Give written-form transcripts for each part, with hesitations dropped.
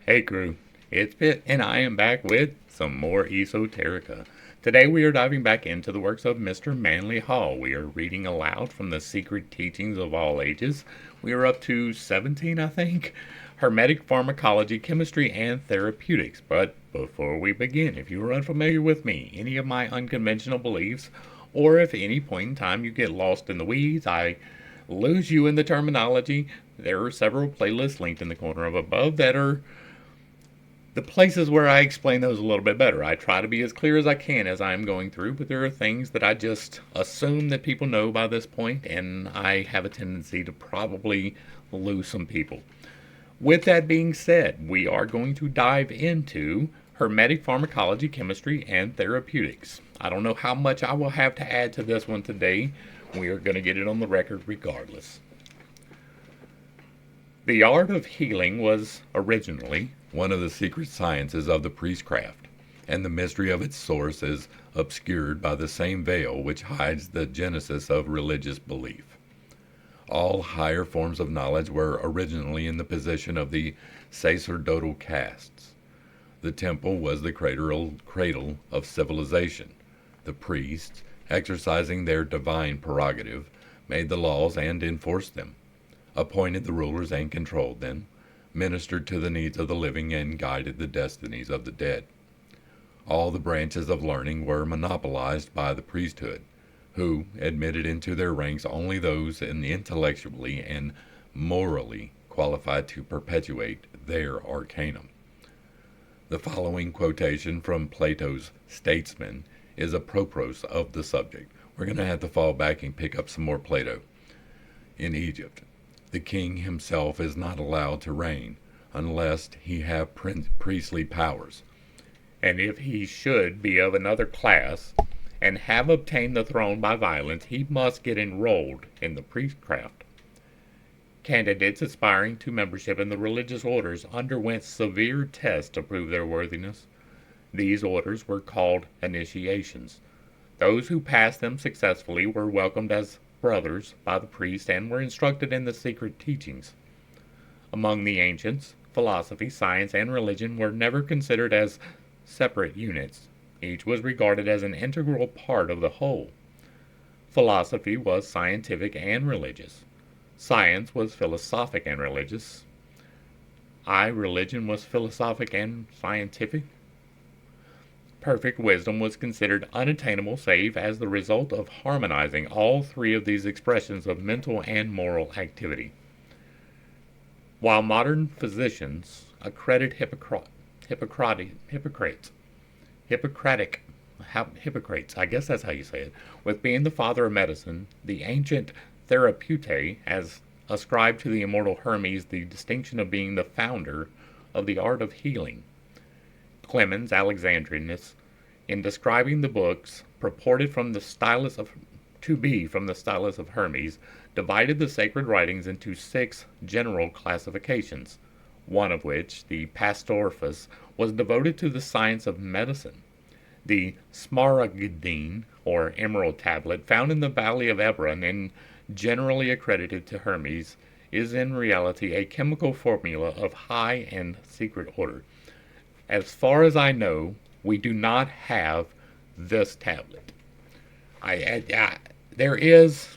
Hey crew, it's Pitt, and I am back with some more Esoterica. Today we are diving back into the works of Mr. Manly Hall. We are reading aloud from the Secret Teachings of All Ages. We are up to 17, I think. Hermetic Pharmacology, Chemistry, and Therapeutics. But before we begin, if you are unfamiliar with me, any of my unconventional beliefs, or if at any point in time you get lost in the weeds, I lose you in the terminology, there are several playlists linked in the corner of above that are the places where I explain those a little bit better. I try to be as clear as I can as I'm going through, but there are things that I just assume that people know by this point, and I have a tendency to probably lose some people. With that being said, we are going to dive into hermetic pharmacology, chemistry, and therapeutics. I don't know how much I will have to add to this one today. We are going to get it on the record regardless. The art of healing was originally one of the secret sciences of the priestcraft, and the mystery of its source is obscured by the same veil which hides the genesis of religious belief. All higher forms of knowledge were originally in the position of the sacerdotal castes. The temple was the cradle of civilization. The priests, exercising their divine prerogative, made the laws and enforced them, appointed the rulers and controlled them, ministered to the needs of the living, and guided the destinies of the dead. All the branches of learning were monopolized by the priesthood, who admitted into their ranks only those intellectually and morally qualified to perpetuate their arcanum. The following quotation from Plato's Statesman is apropos of the subject. We're going to have to fall back and pick up some more Plato. In Egypt, the king himself is not allowed to reign unless he have priestly powers. And if he should be of another class and have obtained the throne by violence, he must get enrolled in the priestcraft. Candidates aspiring to membership in the religious orders underwent severe tests to prove their worthiness. These orders were called initiations. Those who passed them successfully were welcomed as brothers by the priest and were instructed in the secret teachings. Among the ancients, philosophy, science, and religion were never considered as separate units. Each was regarded as an integral part of the whole. Philosophy was scientific and religious. Science was philosophic and religious. Religion was philosophic and scientific. Perfect wisdom was considered unattainable save as the result of harmonizing all three of these expressions of mental and moral activity. While modern physicians accredit Hippocrates, I guess that's how you say it, with being the father of medicine, the ancient Therapeutae has ascribed to the immortal Hermes the distinction of being the founder of the art of healing. Clemens Alexandrinus, in describing the books purported from the stylus of Hermes, divided the sacred writings into 6 general classifications, one of which, the Pastorphus, was devoted to the science of medicine. The Smaragdine, or emerald tablet, found in the valley of Ebron and generally accredited to Hermes, is in reality a chemical formula of high and secret order. As far as I know, we do not have this tablet. There is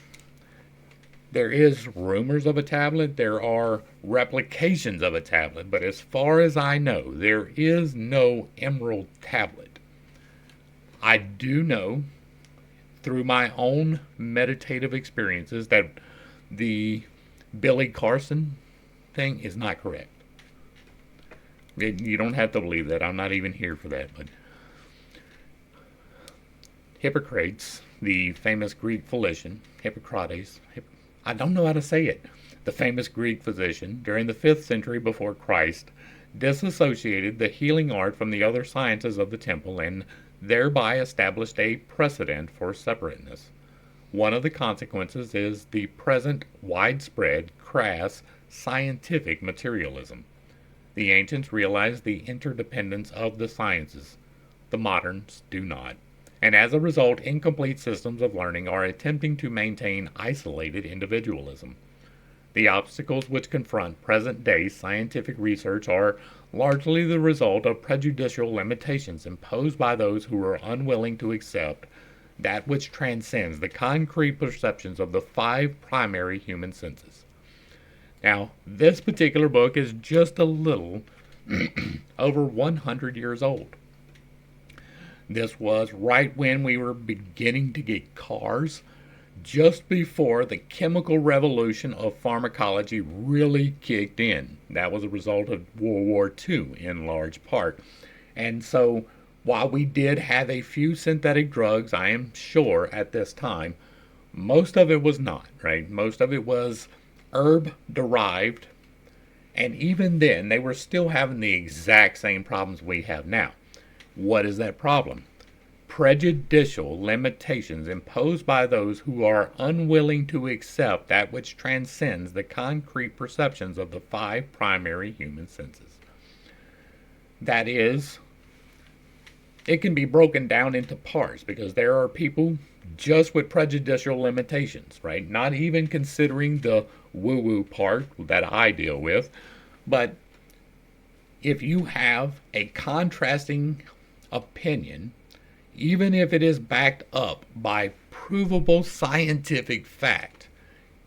rumors of a tablet. There are replications of a tablet, but as far as I know, there is no emerald tablet. I do know through my own meditative experiences that the Billy Carson thing is not correct. You don't have to believe that. I'm not even here for that. But Hippocrates, the famous Greek physician, I don't know how to say it. The famous Greek physician during the 5th century before Christ disassociated the healing art from the other sciences of the temple and thereby established a precedent for separateness. One of the consequences is the present widespread, crass, scientific materialism. The ancients realized the interdependence of the sciences. The moderns do not. And as a result, incomplete systems of learning are attempting to maintain isolated individualism. The obstacles which confront present-day scientific research are largely the result of prejudicial limitations imposed by those who are unwilling to accept that which transcends the concrete perceptions of the five primary human senses. Now, this particular book is just a little over 100 years old. This was right when we were beginning to get cars, just before the chemical revolution of pharmacology really kicked in. That was a result of World War II in large part. And so, while we did have a few synthetic drugs, I am sure at this time, most of it was not, right? Most of it was herb derived. And even then, they were still having the exact same problems we have now. What is that problem? Prejudicial limitations imposed by those who are unwilling to accept that which transcends the concrete perceptions of the five primary human senses. That is, it can be broken down into parts because there are people just with prejudicial limitations, right? Not even considering the woo woo part that I deal with, but if you have a contrasting opinion, even if it is backed up by provable scientific fact,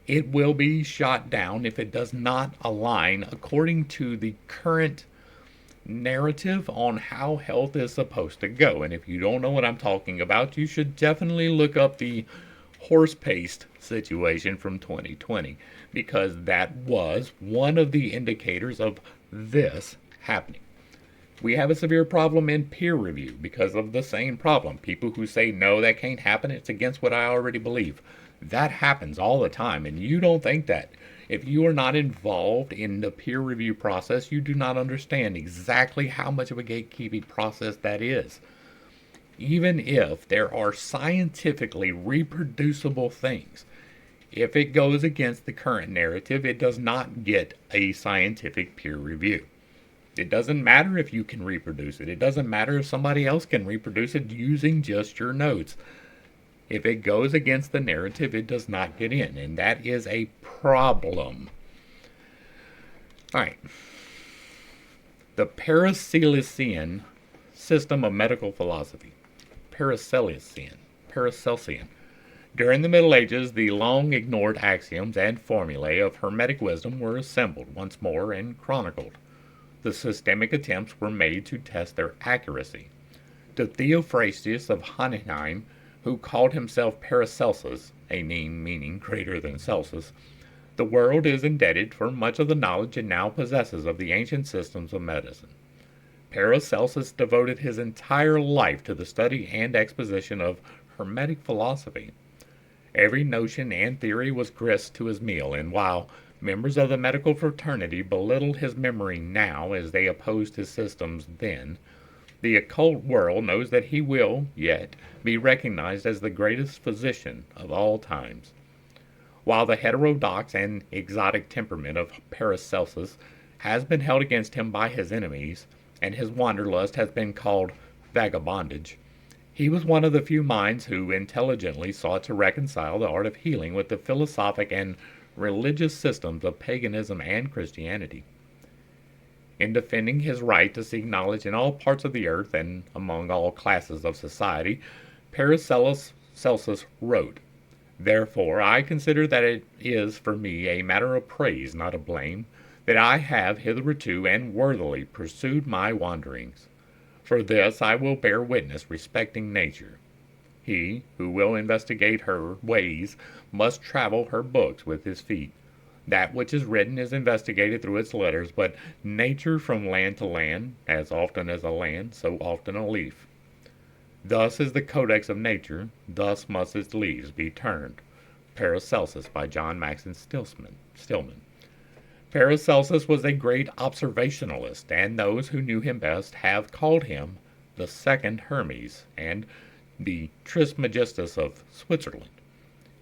it will be shot down if it does not align according to the current narrative on how health is supposed to go. And if you don't know what I'm talking about, you should definitely look up the horse paste situation from 2020 because that was one of the indicators of this happening. We have a severe problem in peer review because of the same problem. People who say, no, that can't happen, it's against what I already believe. That happens all the time, and you don't think that. If you are not involved in the peer review process, you do not understand exactly how much of a gatekeeping process that is. Even if there are scientifically reproducible things, if it goes against the current narrative, it does not get a scientific peer review. It doesn't matter if you can reproduce it. It doesn't matter if somebody else can reproduce it using just your notes. If it goes against the narrative, it does not get in, and that is a problem. All right. The Paracelsian system of medical philosophy. Paracelsian. During the Middle Ages, the long ignored axioms and formulae of Hermetic wisdom were assembled once more and chronicled. The systemic attempts were made to test their accuracy. To Theophrastus of Hohenheim, who called himself Paracelsus, a name meaning greater than Celsus, the world is indebted for much of the knowledge it now possesses of the ancient systems of medicine. Paracelsus devoted his entire life to the study and exposition of Hermetic philosophy. Every notion and theory was grist to his meal, and while members of the medical fraternity belittled his memory now as they opposed his systems then, the occult world knows that he will, yet, be recognized as the greatest physician of all times. While the heterodox and exotic temperament of Paracelsus has been held against him by his enemies, and his wanderlust has been called vagabondage, he was one of the few minds who intelligently sought to reconcile the art of healing with the philosophic and religious systems of paganism and Christianity. In defending his right to seek knowledge in all parts of the earth and among all classes of society, Paracelsus wrote, "Therefore I consider that it is for me a matter of praise, not of blame, that I have hitherto and worthily pursued my wanderings. For this I will bear witness respecting nature. He who will investigate her ways must travel her books with his feet. That which is written is investigated through its letters, but nature from land to land, as often as a land, so often a leaf. Thus is the codex of nature, thus must its leaves be turned." Paracelsus by John Maxon Stillman. Paracelsus was a great observationalist, and those who knew him best have called him the second Hermes and the Trismegistus of Switzerland.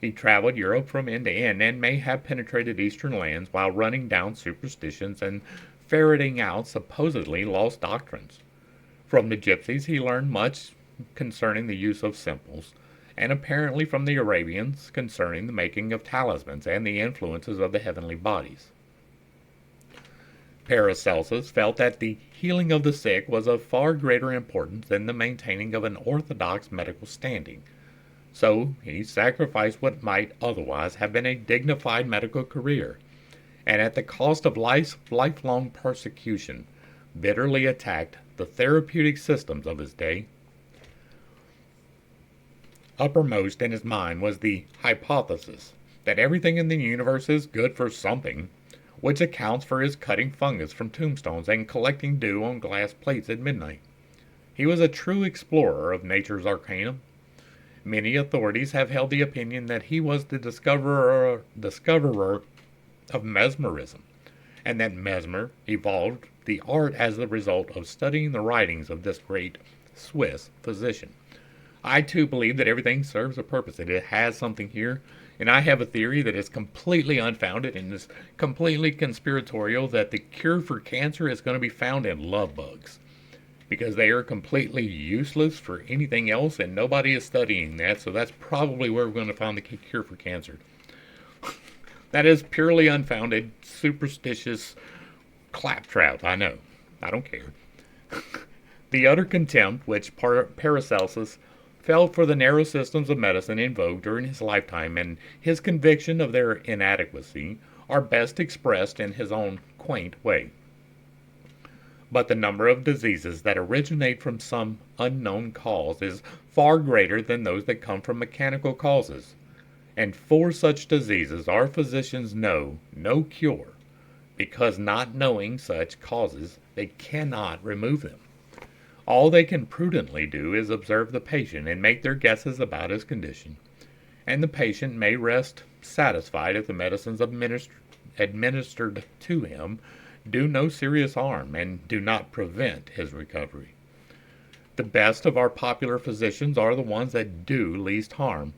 He traveled Europe from end to end and may have penetrated eastern lands while running down superstitions and ferreting out supposedly lost doctrines. From the gypsies he learned much concerning the use of simples, and apparently from the Arabians concerning the making of talismans and the influences of the heavenly bodies. Paracelsus felt that the healing of the sick was of far greater importance than the maintaining of an orthodox medical standing. So he sacrificed what might otherwise have been a dignified medical career, and at the cost of lifelong persecution, bitterly attacked the therapeutic systems of his day. Uppermost in his mind was the hypothesis that everything in the universe is good for something, which accounts for his cutting fungus from tombstones and collecting dew on glass plates at midnight. He was a true explorer of nature's arcana. Many authorities have held the opinion that he was the discoverer of mesmerism, and that Mesmer evolved the art as the result of studying the writings of this great Swiss physician. I too believe that everything serves a purpose, that it has something here, and I have a theory that is completely unfounded and is completely conspiratorial that the cure for cancer is going to be found in love bugs, because they are completely useless for anything else and nobody is studying that, so that's probably where we're going to find the cure for cancer. That is purely unfounded, superstitious claptrap, I know. I don't care. The utter contempt which Paracelsus felt for the narrow systems of medicine in vogue during his lifetime and his conviction of their inadequacy are best expressed in his own quaint way. But the number of diseases that originate from some unknown cause is far greater than those that come from mechanical causes, and for such diseases our physicians know no cure, because not knowing such causes they cannot remove them. All they can prudently do is observe the patient and make their guesses about his condition, and the patient may rest satisfied if the medicines administered to him do no serious harm and do not prevent his recovery. The best of our popular physicians are the ones that do least harm,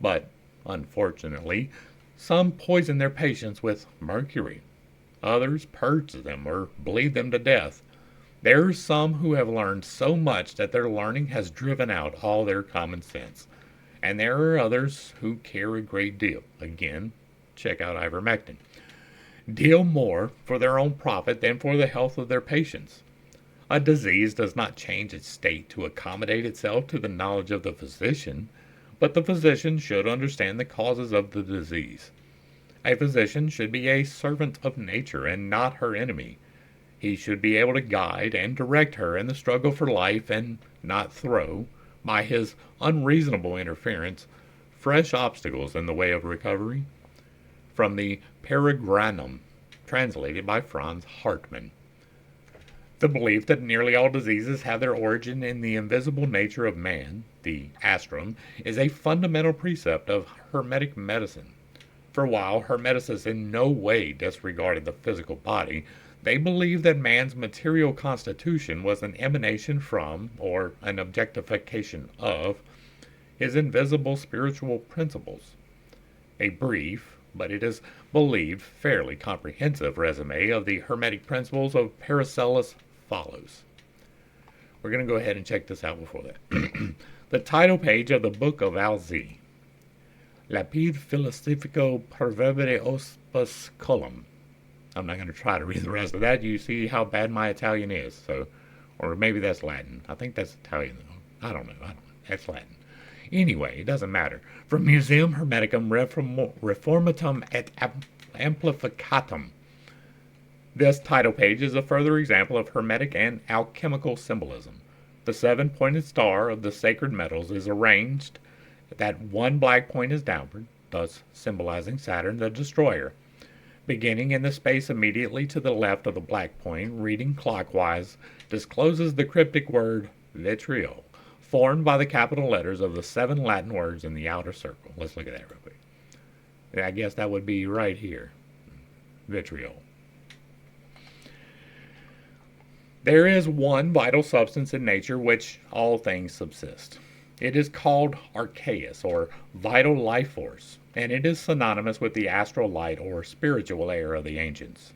but, unfortunately, some poison their patients with mercury. Others purge them or bleed them to death. There are some who have learned so much that their learning has driven out all their common sense. And there are others who care a great deal. Again, check out ivermectin. Deal more for their own profit than for the health of their patients. A disease does not change its state to accommodate itself to the knowledge of the physician, but the physician should understand the causes of the disease. A physician should be a servant of nature and not her enemy. He should be able to guide and direct her in the struggle for life and not throw, by his unreasonable interference, fresh obstacles in the way of recovery. From the Paragranum, translated by Franz Hartmann. The belief that nearly all diseases have their origin in the invisible nature of man, the astrum, is a fundamental precept of Hermetic medicine. For while Hermeticists in no way disregarded the physical body, they believed that man's material constitution was an emanation from, or an objectification of, his invisible spiritual principles. A brief, but it is believed fairly comprehensive resume of the Hermetic principles of Paracelsus follows. We're going to go ahead and check this out before that. The title page of the Book of Alzey. Lapide philosophico pervere ospus colum. I'm not going to try to read the rest of that. You see how bad my Italian is. So, or maybe that's Latin. I think that's Italian. I don't know. That's Latin. Anyway, it doesn't matter. From Museum Hermeticum Reformatum et Amplificatum. This title page is a further example of Hermetic and alchemical symbolism. The 7-pointed star of the sacred metals is arranged that one black point is downward, thus symbolizing Saturn the destroyer. Beginning in the space immediately to the left of the black point, reading clockwise, discloses the cryptic word vitriol, formed by the capital letters of the 7 Latin words in the outer circle. Let's look at that real quick. I guess that would be right here. Vitriol. There is one vital substance in nature which all things subsist. It is called archeus, or vital life force, and it is synonymous with the astral light or spiritual air of the ancients.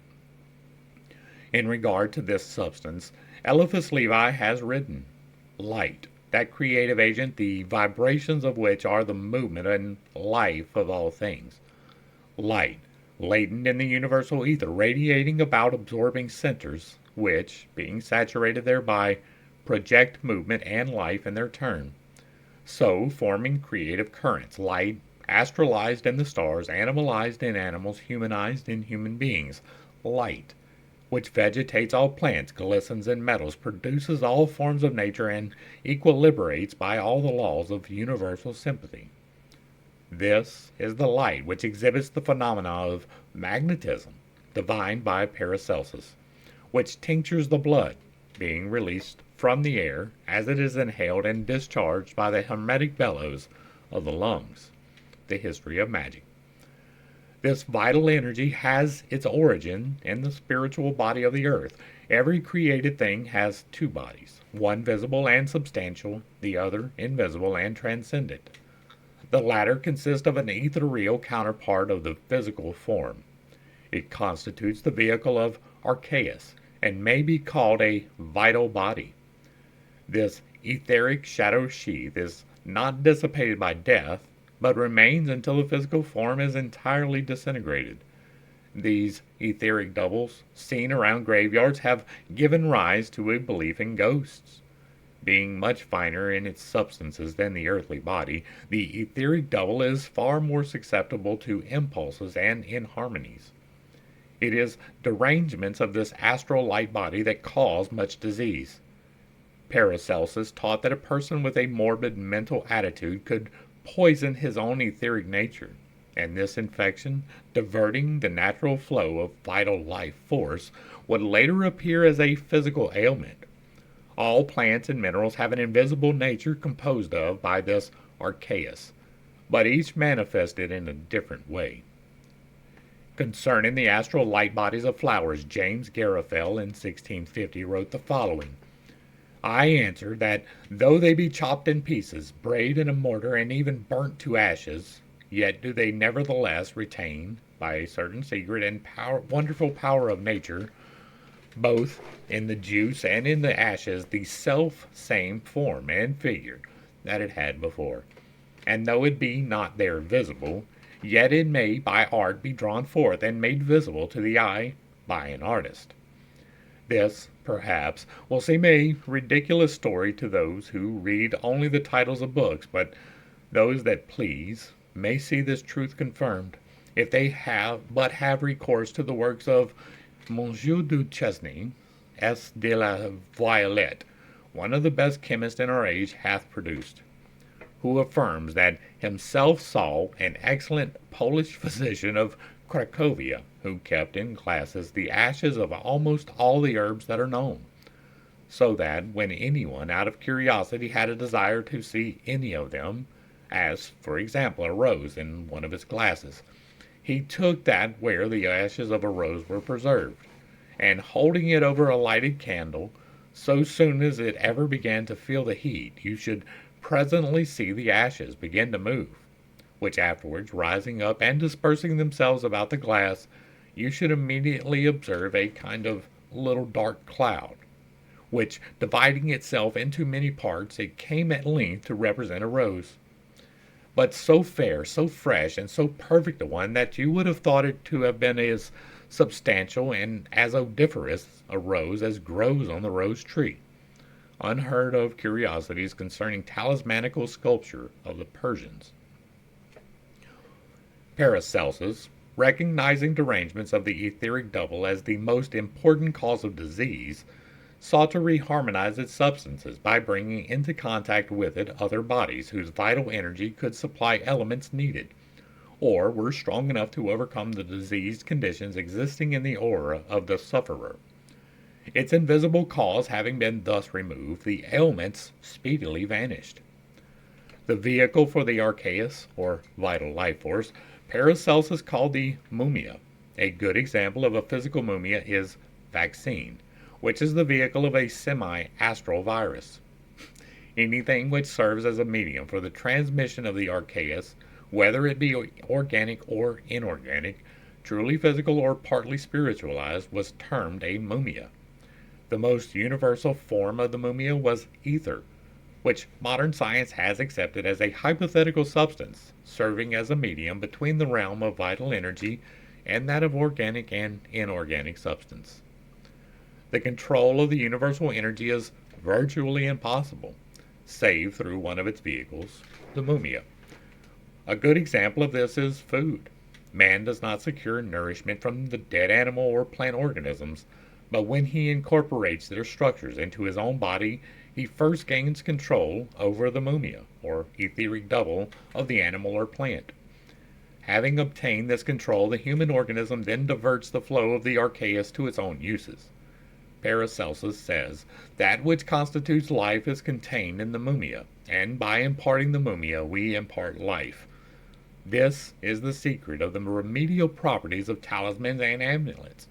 In regard to this substance, Eliphas Levi has written, light, that creative agent, the vibrations of which are the movement and life of all things. Light, latent in the universal ether, radiating about absorbing centers, which, being saturated thereby, project movement and life in their turn. So forming creative currents, light astralized in the stars, animalized in animals, humanized in human beings. Light, which vegetates all plants, glistens in metals, produces all forms of nature, and equilibrates by all the laws of universal sympathy. This is the light which exhibits the phenomena of magnetism, divined by Paracelsus, which tinctures the blood, being released from the air as it is inhaled and discharged by the hermetic bellows of the lungs. The history of magic. This vital energy has its origin in the spiritual body of the earth. Every created thing has two bodies, one visible and substantial, the other invisible and transcendent. The latter consists of an ethereal counterpart of the physical form. It constitutes the vehicle of Archeus, and may be called a vital body. This etheric shadow sheath is not dissipated by death, but remains until the physical form is entirely disintegrated. These etheric doubles, seen around graveyards, have given rise to a belief in ghosts. Being much finer in its substances than the earthly body, the etheric double is far more susceptible to impulses and inharmonies. It is derangements of this astral light body that cause much disease. Paracelsus taught that a person with a morbid mental attitude could poison his own etheric nature, and this infection, diverting the natural flow of vital life force, would later appear as a physical ailment. All plants and minerals have an invisible nature composed of by this Archeus, but each manifested in a different way. Concerning the astral light bodies of flowers, James Garofell in 1650 wrote the following: I answer that though they be chopped in pieces, brayed in a mortar, and even burnt to ashes, yet do they nevertheless retain, by a certain secret and wonderful power of nature, both in the juice and in the ashes, the self same form and figure that it had before. And though it be not there visible, yet it may by art be drawn forth and made visible to the eye by an artist. This, perhaps, will seem a ridiculous story to those who read only the titles of books, but those that please may see this truth confirmed, if they have recourse to the works of Monsieur du Chesnay, S. de la Violette, one of the best chemists in our age hath produced, who affirms that himself saw an excellent Polish physician of Cracovia, who kept in glasses the ashes of almost all the herbs that are known, so that when anyone out of curiosity had a desire to see any of them, as, for example, a rose in one of his glasses, he took that where the ashes of a rose were preserved, and holding it over a lighted candle, so soon as it ever began to feel the heat, you should presently see the ashes begin to move, which afterwards, rising up and dispersing themselves about the glass, you should immediately observe a kind of little dark cloud, which, dividing itself into many parts, it came at length to represent a rose, but so fair, so fresh, and so perfect a one that you would have thought it to have been as substantial and as odoriferous a rose as grows on the rose tree. Unheard of curiosities concerning talismanical sculpture of the Persians. Paracelsus, recognizing derangements of the etheric double as the most important cause of disease, sought to reharmonize its substances by bringing into contact with it other bodies whose vital energy could supply elements needed, or were strong enough to overcome the diseased conditions existing in the aura of the sufferer. Its invisible cause having been thus removed, the ailments speedily vanished. The vehicle for the Archeus, or vital life force, Paracelsus called the mumia. A good example of a physical mumia is vaccine, which is the vehicle of a semi-astral virus. Anything which serves as a medium for the transmission of the Archeus, whether it be organic or inorganic, truly physical or partly spiritualized, was termed a mumia. The most universal form of the mumia was ether, which modern science has accepted as a hypothetical substance, serving as a medium between the realm of vital energy and that of organic and inorganic substance. The control of the universal energy is virtually impossible, save through one of its vehicles, the mumia. A good example of this is food. Man does not secure nourishment from the dead animal or plant organisms, but when he incorporates their structures into his own body, he first gains control over the mumia, or etheric double, of the animal or plant. Having obtained this control, the human organism then diverts the flow of the archaeus to its own uses. Paracelsus says that which constitutes life is contained in the mumia, and by imparting the mumia we impart life. This is the secret of the remedial properties of talismans and amulets,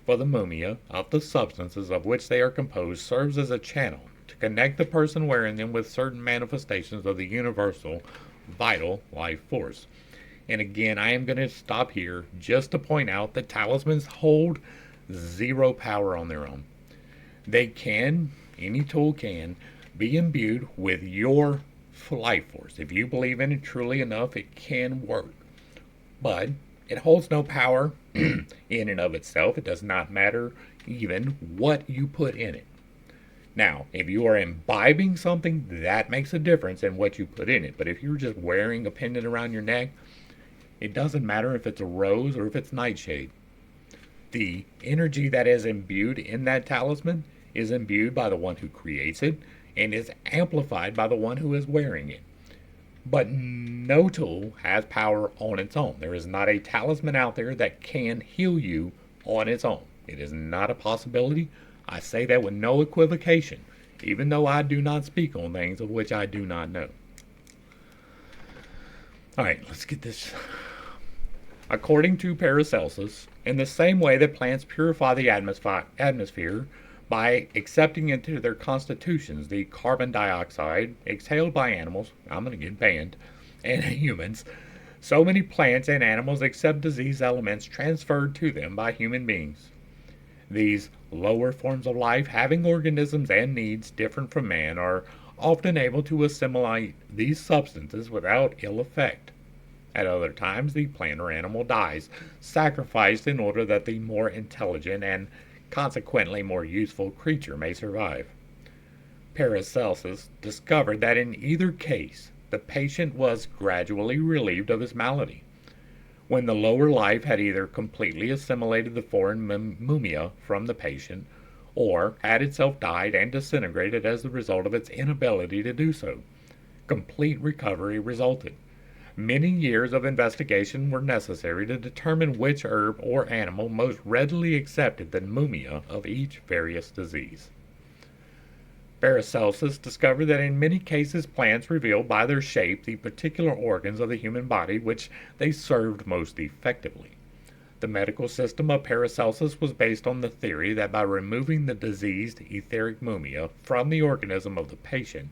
for the mumia, of the substances of which they are composed, serves as a channel to connect the person wearing them with certain manifestations of the universal, vital life force. And again, I am going to stop here just to point out that talismans hold zero power on their own. They can, any tool can, be imbued with your life force. If you believe in it truly enough, it can work. But it holds no power in and of itself. It does not matter even what you put in it. Now, if you are imbibing something, that makes a difference in what you put in it. But if you're just wearing a pendant around your neck, it doesn't matter if it's a rose or if it's nightshade. The energy that is imbued in that talisman is imbued by the one who creates it and is amplified by the one who is wearing it. But no tool has power on its own. There is not a talisman out there that can heal you on its own. It is not a possibility. I say that with no equivocation, even though I do not speak on things of which I do not know. All right, let's get this. According to Paracelsus, in the same way that plants purify the atmosphere by accepting into their constitutions the carbon dioxide exhaled by animals, I'm going to get banned, and humans, so many plants and animals accept disease elements transferred to them by human beings. These lower forms of life, having organisms and needs different from man, are often able to assimilate these substances without ill effect. At other times, the plant or animal dies, sacrificed in order that the more intelligent and consequently more useful creature may survive. Paracelsus discovered that in either case, the patient was gradually relieved of his malady. When the lower life had either completely assimilated the foreign mumia from the patient, or had itself died and disintegrated as the result of its inability to do so, complete recovery resulted. Many years of investigation were necessary to determine which herb or animal most readily accepted the mumia of each various disease. Paracelsus discovered that in many cases plants revealed by their shape the particular organs of the human body which they served most effectively. The medical system of Paracelsus was based on the theory that by removing the diseased etheric mumia from the organism of the patient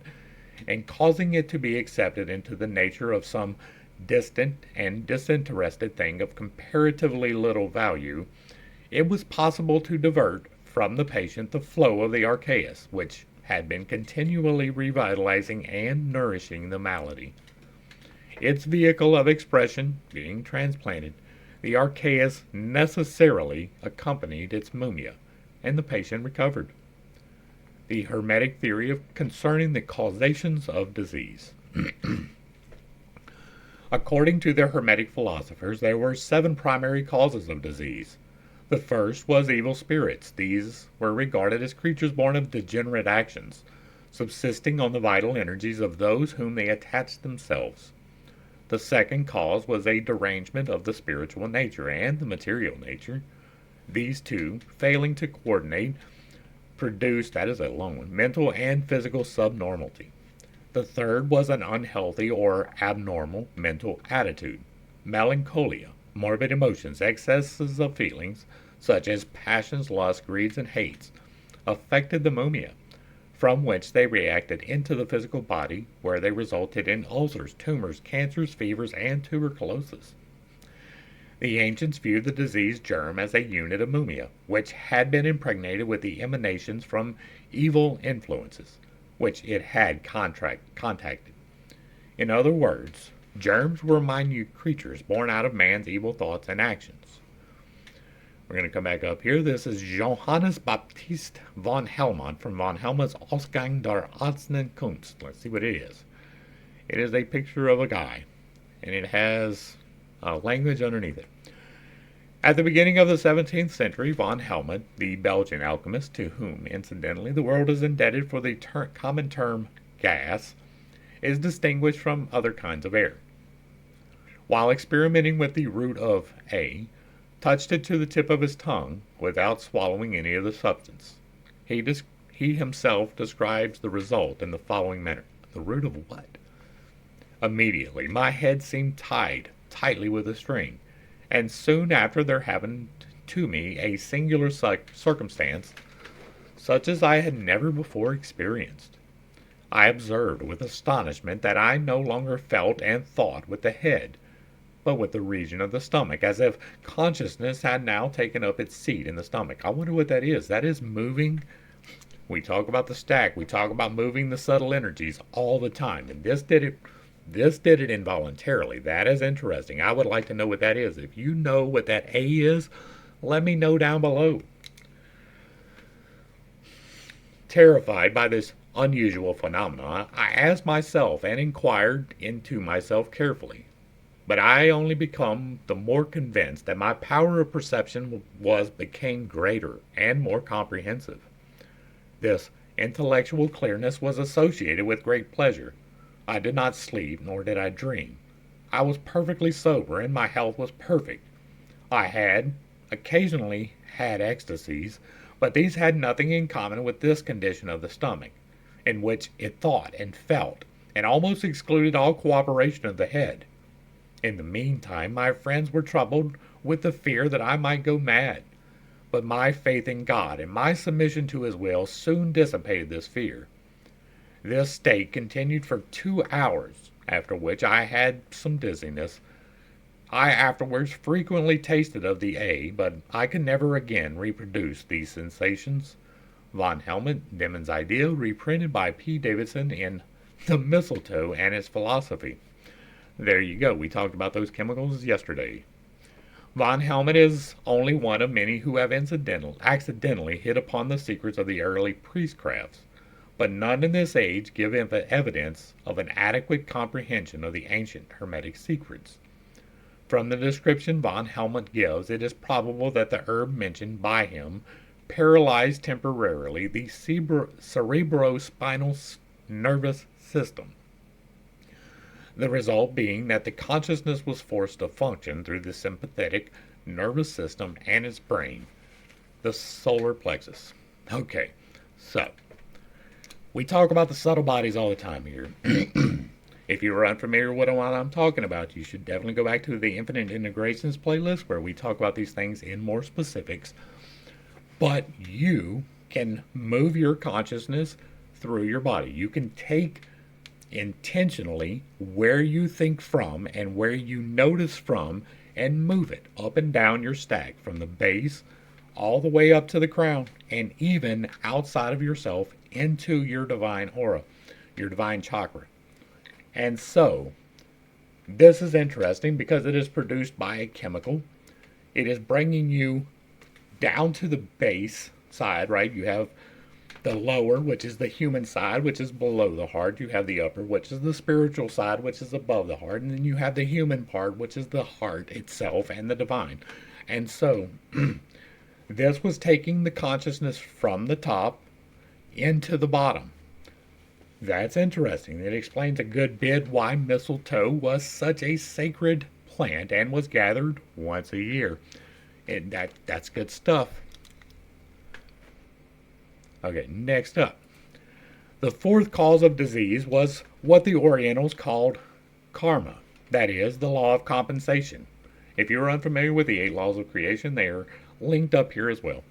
and causing it to be accepted into the nature of some distant and disinterested thing of comparatively little value, it was possible to divert from the patient the flow of the archaeus, which had been continually revitalizing and nourishing the malady. Its vehicle of expression being transplanted, the archaeus necessarily accompanied its mumia, and the patient recovered. The Hermetic theory concerning the causations of disease. According to the Hermetic philosophers, there were 7 primary causes of disease. The first was evil spirits. These were regarded as creatures born of degenerate actions, subsisting on the vital energies of those whom they attached themselves. The second cause was a derangement of the spiritual nature and the material nature. These two, failing to coordinate, produced, that is a long one, mental and physical subnormality. The third was an unhealthy or abnormal mental attitude, melancholia, morbid emotions, excesses of feelings, such as passions, lusts, greeds, and hates, affected the mumia, from which they reacted into the physical body, where they resulted in ulcers, tumors, cancers, fevers, and tuberculosis. The ancients viewed the disease germ as a unit of mumia, which had been impregnated with the emanations from evil influences, which it had contacted. In other words, germs were minute creatures born out of man's evil thoughts and actions. We're going to come back up here. This is Johannes Baptist von Helmont from von Helmondt's Ausgang der Artsen Kunst. Let's see what it is. It is a picture of a guy, and it has a language underneath it. At the beginning of the 17th century, von Helmont, the Belgian alchemist, to whom, incidentally, the world is indebted for the common term gas, is distinguished from other kinds of air. While experimenting with the root of A, touched it to the tip of his tongue without swallowing any of the substance. He himself describes the result in the following manner. The root of what? Immediately, my head seemed tied tightly with a string, and soon after there happened to me a singular circumstance, such as I had never before experienced. I observed with astonishment that I no longer felt and thought with the head, but with the region of the stomach, as if consciousness had now taken up its seat in the stomach. I wonder what that is. That is moving. We talk about the stack. We talk about moving the subtle energies all the time, and this did it involuntarily. That is interesting. I would like to know what that is. If you know what that A is, let me know down below. Terrified by this unusual phenomenon, I asked myself and inquired into myself carefully. But I only become the more convinced that my power of perception became greater and more comprehensive. This intellectual clearness was associated with great pleasure. I did not sleep, nor did I dream. I was perfectly sober, and my health was perfect. I had occasionally had ecstasies, but these had nothing in common with this condition of the stomach, in which it thought and felt, and almost excluded all cooperation of the head. In the meantime, my friends were troubled with the fear that I might go mad, but my faith in God and my submission to His will soon dissipated this fear. This state continued for 2 hours, after which I had some dizziness. I afterwards frequently tasted of the A, but I could never again reproduce these sensations. Von Helmont, Demon's Idea, reprinted by P. Davidson in The Mistletoe and Its Philosophy. There you go. We talked about those chemicals yesterday. Von Helmont is only one of many who have accidentally hit upon the secrets of the early priestcrafts, but none in this age give evidence of an adequate comprehension of the ancient Hermetic secrets. From the description von Helmont gives, it is probable that the herb mentioned by him paralyzed temporarily the cerebrospinal nervous system. The result being that the consciousness was forced to function through the sympathetic nervous system and its brain, the solar plexus. Okay, so we talk about the subtle bodies all the time here. If you are unfamiliar with what I'm talking about, you should definitely go back to the Infinite Integrations playlist where we talk about these things in more specifics. But you can move your consciousness through your body. You can take intentionally where you think from and where you notice from and move it up and down your stack from the base all the way up to the crown and even outside of yourself into your divine aura, your divine chakra. And so this is interesting because it is produced by a chemical. It is bringing you down to the base side, right? You have the lower, which is the human side, which is below the heart. You have the upper, which is the spiritual side, which is above the heart. And then you have the human part, which is the heart itself and the divine. And so this was taking the consciousness from the top into the bottom. That's interesting. It explains a good bit why mistletoe was such a sacred plant and was gathered once a year. And that's good stuff. Okay, next up. The fourth cause of disease was what the Orientals called karma, that is, the law of compensation. If you're unfamiliar with the 8 laws of creation, they are linked up here as well,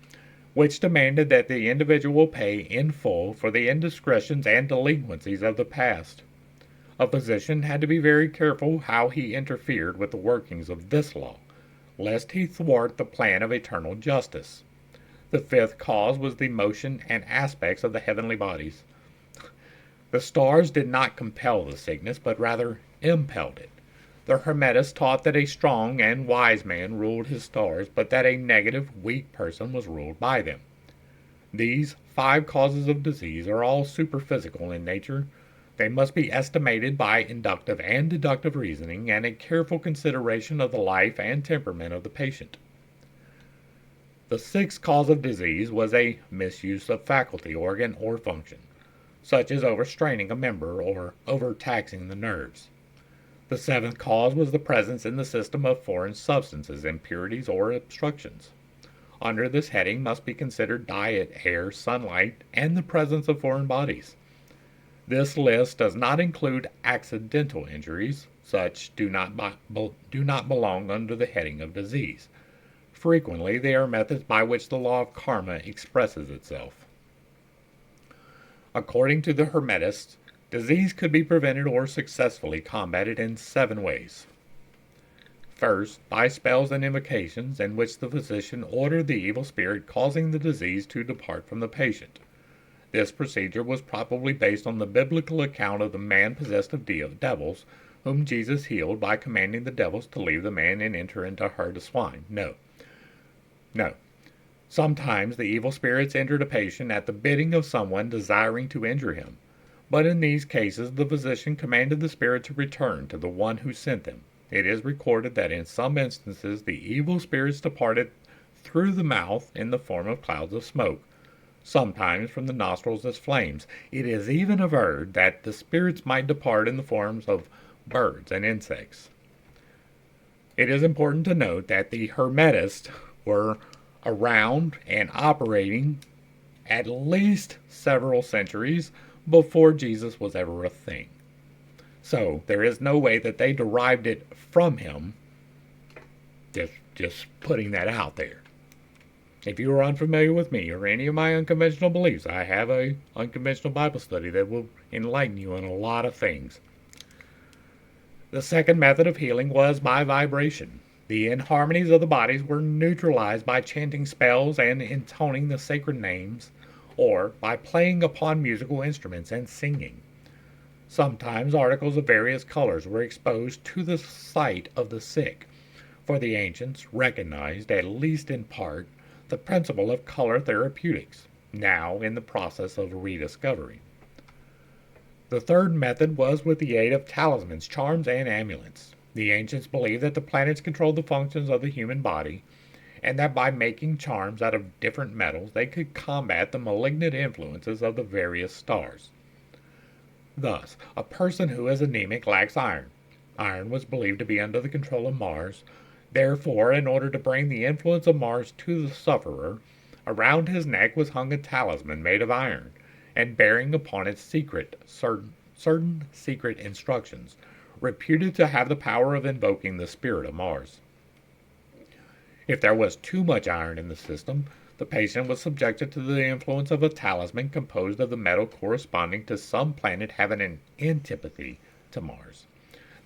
which demanded that the individual pay in full for the indiscretions and delinquencies of the past. A physician had to be very careful how he interfered with the workings of this law, lest he thwart the plan of eternal justice. The fifth cause was the motion and aspects of the heavenly bodies. The stars did not compel the sickness, but rather impelled it. The Hermetists taught that a strong and wise man ruled his stars, but that a negative, weak person was ruled by them. These 5 causes of disease are all superphysical in nature. They must be estimated by inductive and deductive reasoning and a careful consideration of the life and temperament of the patient. The 6th cause of disease was a misuse of faculty, organ, or function, such as overstraining a member or overtaxing the nerves. The 7th cause was the presence in the system of foreign substances, impurities, or obstructions. Under this heading must be considered diet, air, sunlight, and the presence of foreign bodies. This list does not include accidental injuries. Such do not belong under the heading of disease. Frequently, they are methods by which the law of karma expresses itself. According to the Hermetists, disease could be prevented or successfully combated in 7 ways. First, by spells and invocations in which the physician ordered the evil spirit causing the disease to depart from the patient. This procedure was probably based on the biblical account of the man possessed of devils, whom Jesus healed by commanding the devils to leave the man and enter into a herd of swine. No. Sometimes the evil spirits entered a patient at the bidding of someone desiring to injure him, but in these cases the physician commanded the spirit to return to the one who sent them. It is recorded that in some instances the evil spirits departed through the mouth in the form of clouds of smoke, sometimes from the nostrils as flames. It is even averred that the spirits might depart in the forms of birds and insects. It is important to note that the Hermetists were around and operating at least several centuries before Jesus was ever a thing. So there is no way that they derived it from him. Just putting that out there. If you are unfamiliar with me or any of my unconventional beliefs, I have a unconventional Bible study that will enlighten you on a lot of things. The second method of healing was by vibration. The inharmonies of the bodies were neutralized by chanting spells and intoning the sacred names, or by playing upon musical instruments and singing. Sometimes articles of various colors were exposed to the sight of the sick, for the ancients recognized, at least in part, the principle of color therapeutics, now in the process of rediscovery. The third method was with the aid of talismans, charms, and amulets. The ancients believed that the planets controlled the functions of the human body, and that by making charms out of different metals they could combat the malignant influences of the various stars. Thus, a person who is anemic lacks iron. Iron was believed to be under the control of Mars. Therefore, in order to bring the influence of Mars to the sufferer, around his neck was hung a talisman made of iron, and bearing upon it certain secret instructions, reputed to have the power of invoking the spirit of Mars. If there was too much iron in the system, the patient was subjected to the influence of a talisman composed of the metal corresponding to some planet having an antipathy to Mars.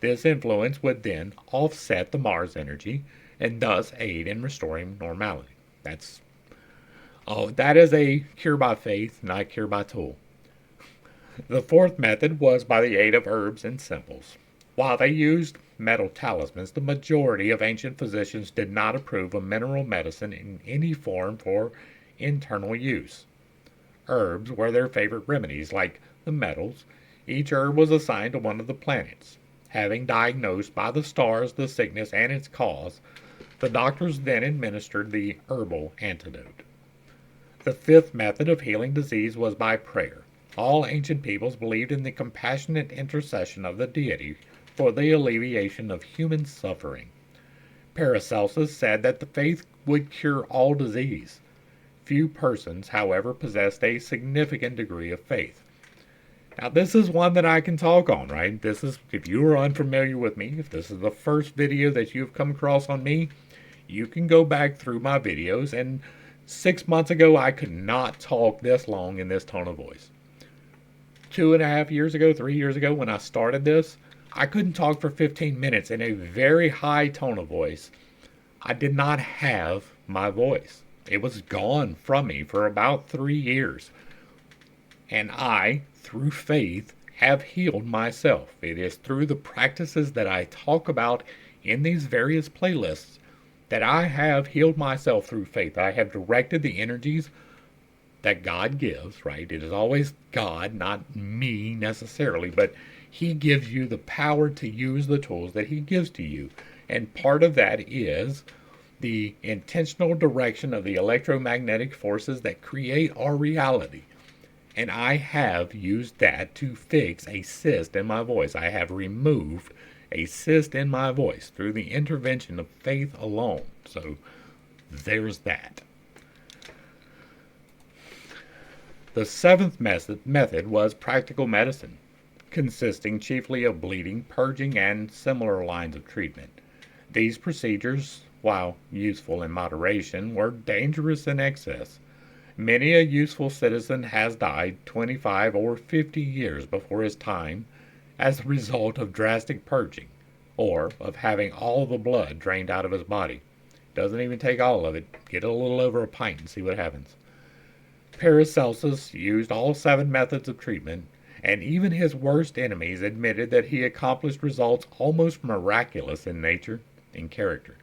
This influence would then offset the Mars energy and thus aid in restoring normality. That is a cure by faith, not cure by tool. The fourth method was by the aid of herbs and simples. While they used metal talismans, the majority of ancient physicians did not approve of mineral medicine in any form for internal use. Herbs were their favorite remedies, like the metals. Each herb was assigned to one of the planets. Having diagnosed by the stars the sickness and its cause, the doctors then administered the herbal antidote. The fifth method of healing disease was by prayer. All ancient peoples believed in the compassionate intercession of the deity for the alleviation of human suffering. Paracelsus said that the faith would cure all disease. Few persons, however, possessed a significant degree of faith. Now, this is one that I can talk on, right? If you are unfamiliar with me, if this is the first video that you've come across on me, you can go back through my videos, and 6 months ago, I could not talk this long in this tone of voice. 2.5 years ago, 3 years ago, when I started this, I couldn't talk for 15 minutes in a very high tone of voice. I did not have my voice. It was gone from me for about 3 years. And I, through faith, have healed myself. It is through the practices that I talk about in these various playlists that I have healed myself through faith. I have directed the energies that God gives, right? It is always God, not me necessarily, but He gives you the power to use the tools that He gives to you. And part of that is the intentional direction of the electromagnetic forces that create our reality. And I have used that to fix a cyst in my voice. I have removed a cyst in my voice through the intervention of faith alone. So there's that. The seventh method was practical medicine, consisting chiefly of bleeding, purging, and similar lines of treatment. These procedures, while useful in moderation, were dangerous in excess. Many a useful citizen has died 25 or 50 years before his time as a result of drastic purging, or of having all the blood drained out of his body. Doesn't even take all of it. Get a little over a pint and see what happens. Paracelsus used all 7 methods of treatment, and even his worst enemies admitted that he accomplished results almost miraculous in nature and character.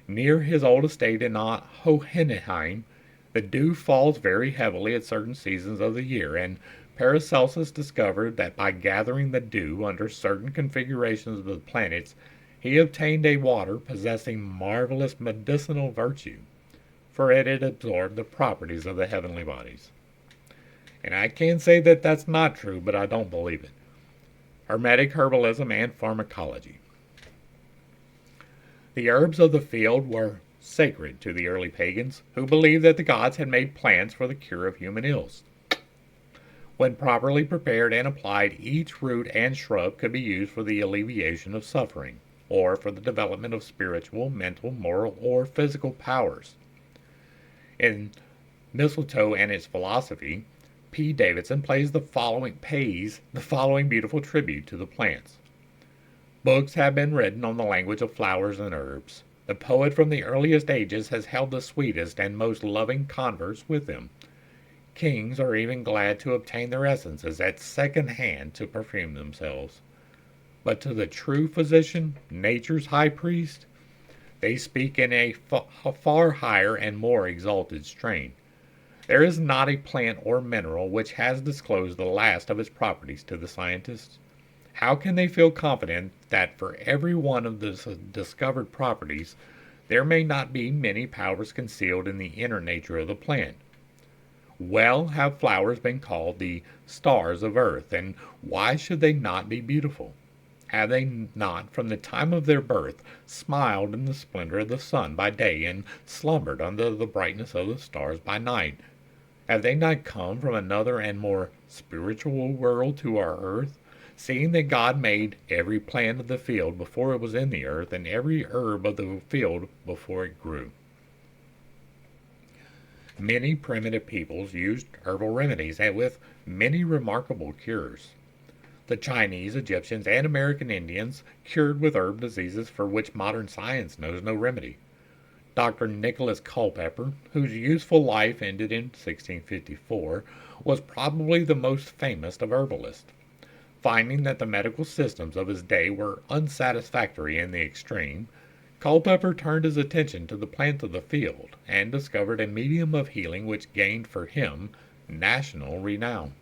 Near his old estate in Hohenheim, the dew falls very heavily at certain seasons of the year, and Paracelsus discovered that by gathering the dew under certain configurations of the planets, he obtained a water possessing marvelous medicinal virtue, for it had absorbed the properties of the heavenly bodies. And I can't say that that's not true, but I don't believe it. Hermetic herbalism and pharmacology. The herbs of the field were sacred to the early pagans, who believed that the gods had made plants for the cure of human ills. When properly prepared and applied, each root and shrub could be used for the alleviation of suffering, or for the development of spiritual, mental, moral, or physical powers. In Mistletoe and its Philosophy, P. Davidson pays the following beautiful tribute to the plants. Books have been written on the language of flowers and herbs. The poet from the earliest ages has held the sweetest and most loving converse with them. Kings are even glad to obtain their essences at second hand to perfume themselves. But to the true physician, nature's high priest, they speak in a far higher and more exalted strain. There is not a plant or mineral which has disclosed the last of its properties to the scientists. How can they feel confident that for every one of the discovered properties, there may not be many powers concealed in the inner nature of the plant? Well have flowers been called the stars of earth, and why should they not be beautiful? Have they not, from the time of their birth, smiled in the splendor of the sun by day, and slumbered under the brightness of the stars by night? Have they not come from another and more spiritual world to our earth, seeing that God made every plant of the field before it was in the earth, and every herb of the field before it grew? Many primitive peoples used herbal remedies, and with many remarkable cures. The Chinese, Egyptians, and American Indians cured with herb diseases for which modern science knows no remedy. Dr. Nicholas Culpeper, whose useful life ended in 1654, was probably the most famous of herbalists. Finding that the medical systems of his day were unsatisfactory in the extreme, Culpeper turned his attention to the plants of the field, and discovered a medium of healing which gained for him national renown.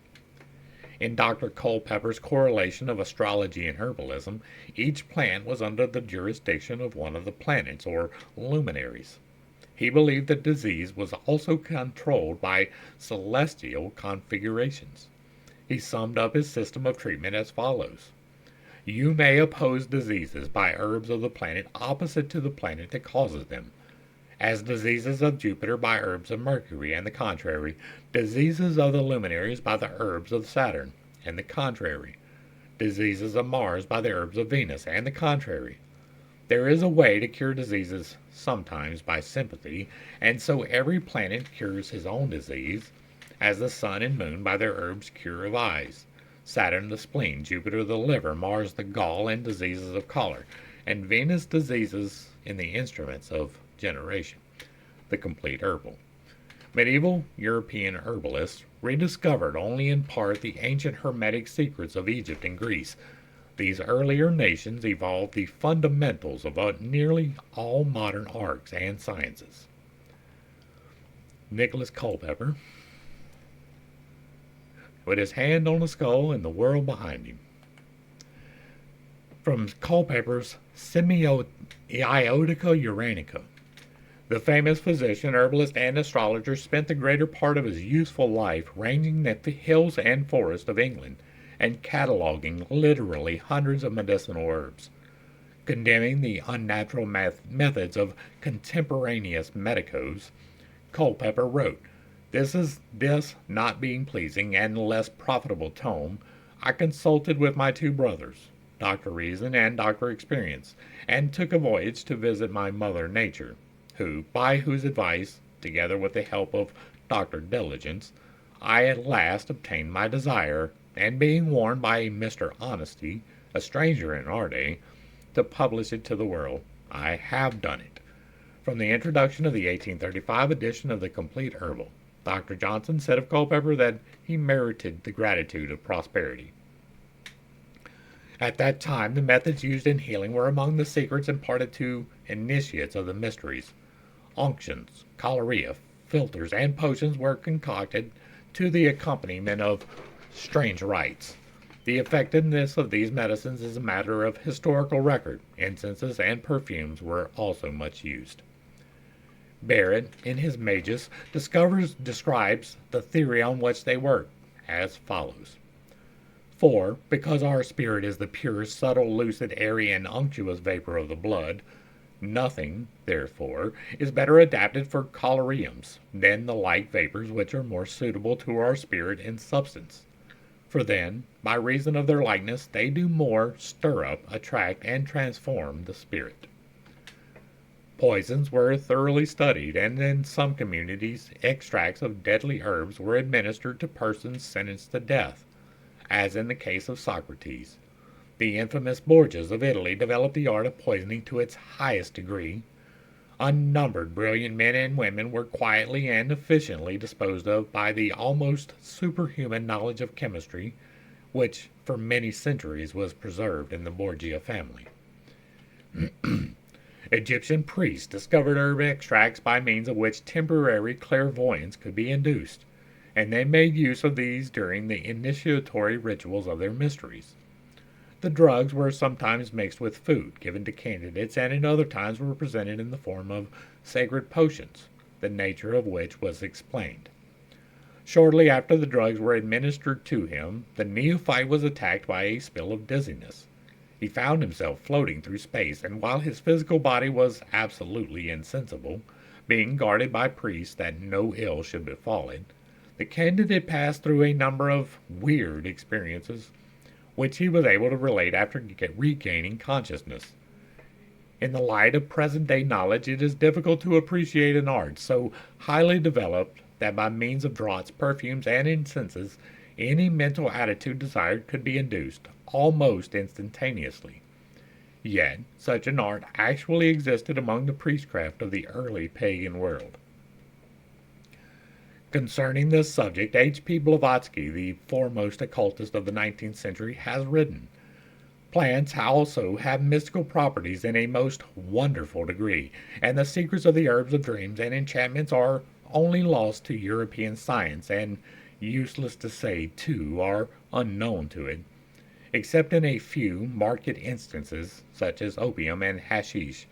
In Dr. Culpeper's correlation of astrology and herbalism, each plant was under the jurisdiction of one of the planets, or luminaries. He believed that disease was also controlled by celestial configurations. He summed up his system of treatment as follows. You may oppose diseases by herbs of the planet opposite to the planet that causes them, as diseases of Jupiter by herbs of Mercury, and the contrary, diseases of the luminaries by the herbs of Saturn, and the contrary, diseases of Mars by the herbs of Venus, and the contrary. There is a way to cure diseases sometimes by sympathy, and so every planet cures his own disease, as the sun and moon by their herbs cure of eyes, Saturn the spleen, Jupiter the liver, Mars the gall and diseases of choler, and Venus diseases in the instruments of generation, the complete herbal. Medieval European herbalists rediscovered only in part the ancient hermetic secrets of Egypt and Greece. These earlier nations evolved the fundamentals of nearly all modern arts and sciences. Nicholas Culpeper, with his hand on the skull and the world behind him. From Culpeper's Semiotica Uranica. The famous physician, herbalist, and astrologer spent the greater part of his useful life ranging the hills and forests of England and cataloging literally hundreds of medicinal herbs. Condemning the unnatural methods of contemporaneous medicos, Culpeper wrote, This not being pleasing and less profitable tome, I consulted with my two brothers, Dr. Reason and Dr. Experience, and took a voyage to visit my mother Nature, by whose advice, together with the help of Dr. Diligence, I at last obtained my desire, and being warned by Mr. Honesty, a stranger in our day, to publish it to the world, I have done it. From the introduction of the 1835 edition of the Complete Herbal, Dr. Johnson said of Culpeper that he merited the gratitude of prosperity. At that time, the methods used in healing were among the secrets imparted to initiates of the mysteries. Unctions, chorea, philters, and potions were concocted to the accompaniment of strange rites. The effectiveness of these medicines is a matter of historical record. Incenses and perfumes were also much used. Barrett, in his Magus, describes the theory on which they work as follows. For, because our spirit is the pure, subtle, lucid, airy, and unctuous vapor of the blood, nothing, therefore, is better adapted for collyriums than the light vapors which are more suitable to our spirit in substance. For then, by reason of their likeness, they do more stir up, attract, and transform the spirit. Poisons were thoroughly studied, and in some communities, extracts of deadly herbs were administered to persons sentenced to death, as in the case of Socrates. The infamous Borgias of Italy developed the art of poisoning to its highest degree. Unnumbered brilliant men and women were quietly and efficiently disposed of by the almost superhuman knowledge of chemistry, which for many centuries was preserved in the Borgia family. Egyptian priests discovered herb extracts by means of which temporary clairvoyance could be induced, and they made use of these during the initiatory rituals of their mysteries. The drugs were sometimes mixed with food given to candidates, and at other times were presented in the form of sacred potions, the nature of which was explained. Shortly after the drugs were administered to him, the neophyte was attacked by a spell of dizziness. He found himself floating through space, and while his physical body was absolutely insensible, being guarded by priests that no ill should befall it, the candidate passed through a number of weird experiences, which he was able to relate after regaining consciousness. In the light of present-day knowledge, it is difficult to appreciate an art so highly developed that by means of draughts, perfumes, and incenses, any mental attitude desired could be induced, almost instantaneously. Yet, such an art actually existed among the priestcraft of the early pagan world. Concerning this subject, H.P. Blavatsky, the foremost occultist of the 19th century, has written, Plants also have mystical properties in a most wonderful degree, and the secrets of the herbs of dreams and enchantments are only lost to European science, and useless to say, too, are unknown to it, except in a few marked instances, such as opium and hashish.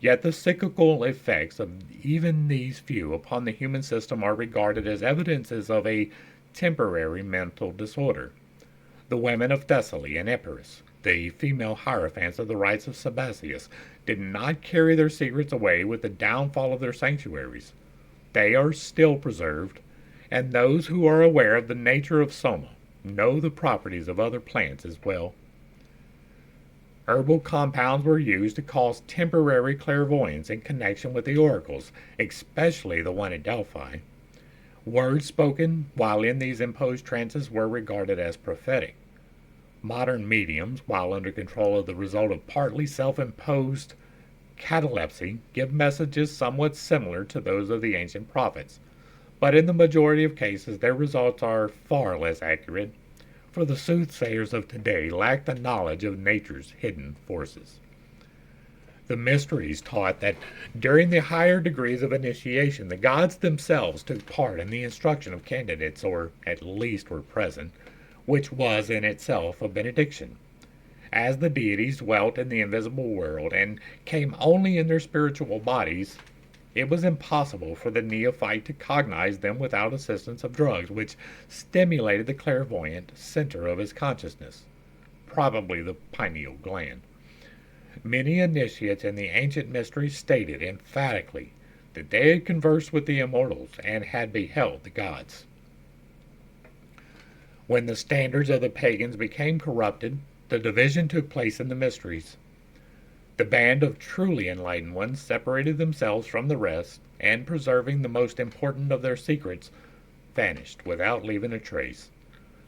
Yet the cyclical effects of even these few upon the human system are regarded as evidences of a temporary mental disorder. The women of Thessaly and Epirus, the female hierophants of the rites of Sabazius, did not carry their secrets away with the downfall of their sanctuaries. They are still preserved, and those who are aware of the nature of soma know the properties of other plants as well. Herbal compounds were used to cause temporary clairvoyance in connection with the oracles, especially the one at Delphi. Words spoken while in these imposed trances were regarded as prophetic. Modern mediums, while under control of the result of partly self-imposed catalepsy, give messages somewhat similar to those of the ancient prophets, but in the majority of cases their results are far less accurate, for the soothsayers of today lack the knowledge of nature's hidden forces. The mysteries taught that during the higher degrees of initiation, the gods themselves took part in the instruction of candidates, or at least were present, which was in itself a benediction. As the deities dwelt in the invisible world and came only in their spiritual bodies, it was impossible for the neophyte to cognize them without assistance of drugs, which stimulated the clairvoyant center of his consciousness, probably the pineal gland. Many initiates in the ancient mysteries stated emphatically that they had conversed with the immortals and had beheld the gods. When the standards of the pagans became corrupted, the division took place in the mysteries. The band of truly enlightened ones separated themselves from the rest, and preserving the most important of their secrets, vanished without leaving a trace.